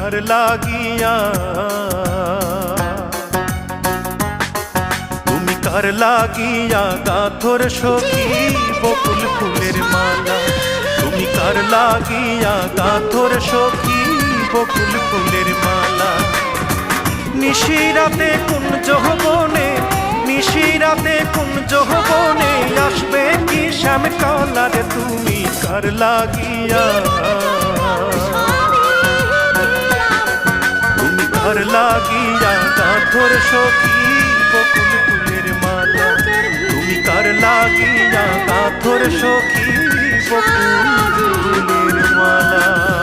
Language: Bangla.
কার লাগিয়া, তুমি কার লাগিয়া গাথর সখী বকুল ফুলের মালা, তুমি কার লাগিয়া গাথর সখী বকুল ফুলের মালা। নিশিরাতে কোন যৌবনে, নিশিরাতে কোন যৌবনে আসবে কি শ্যাম কালারে, তুমি কার লাগিয়া, তুমি কার লাগিয়া গাথর সখী বকুল ফুলের মালা, তুমি কার লাগিয়া গাথর সখী বকুল ফুলের মালা।